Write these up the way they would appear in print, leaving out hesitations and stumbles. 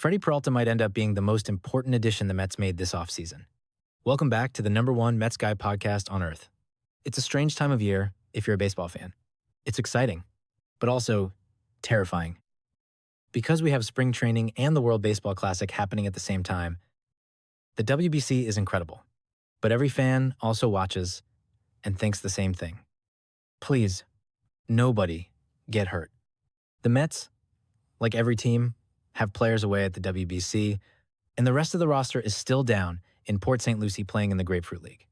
Freddy Peralta might end up being the most important addition the Mets made this offseason. Welcome back to the #1 Mets Guy podcast on Earth. It's a strange time of year if you're a baseball fan. It's exciting, but also terrifying. Because we have spring training and the World Baseball Classic happening at the same time, the WBC is incredible. But every fan also watches and thinks the same thing. Please, nobody get hurt. The Mets, like every team, have players away at the WBC, and the rest of the roster is still down in Port St. Lucie playing in the Grapefruit League.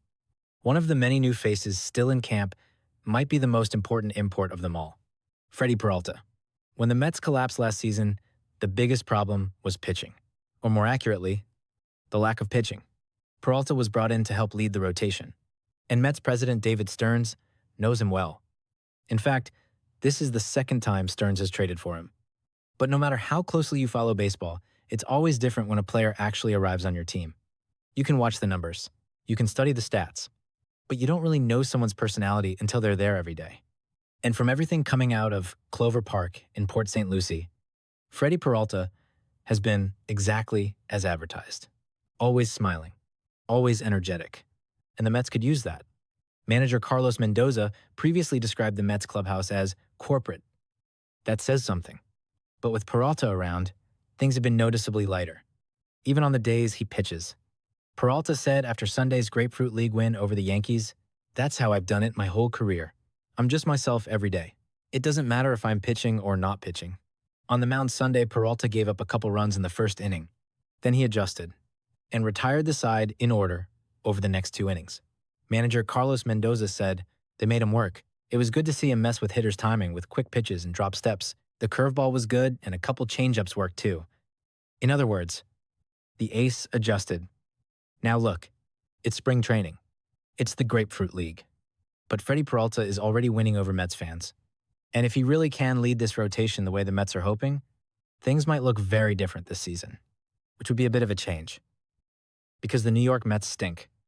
One of the many new faces still in camp might be the most important import of them all, Freddy Peralta. When the Mets collapsed last season, the biggest problem was pitching, or more accurately, the lack of pitching. Peralta was brought in to help lead the rotation, and Mets president David Stearns knows him well. In fact, this is the second time Stearns has traded for him. But no matter how closely you follow baseball, it's always different when a player actually arrives on your team. You can watch the numbers, you can study the stats, but you don't really know someone's personality until they're there every day. And from everything coming out of Clover Park in Port St. Lucie, Freddy Peralta has been exactly as advertised. Always smiling, always energetic. And the Mets could use that. Manager Carlos Mendoza previously described the Mets clubhouse as corporate. That says something. But with Peralta around, things have been noticeably lighter, even on the days he pitches. Peralta said after Sunday's Grapefruit League win over the Yankees, "That's how I've done it my whole career. I'm just myself every day. It doesn't matter if I'm pitching or not pitching." On the mound Sunday, Peralta gave up a couple runs in the first inning. Then he adjusted and retired the side in order over the next 2 innings. Manager Carlos Mendoza said they made him work. It was good to see him mess with hitters' timing with quick pitches and drop steps. The curveball was good, and a couple changeups worked too. In other words, the ace adjusted. Now look, it's spring training. It's the Grapefruit League. But Freddy Peralta is already winning over Mets fans. And if he really can lead this rotation the way the Mets are hoping, things might look very different this season, which would be a bit of a change. Because the New York Mets stink.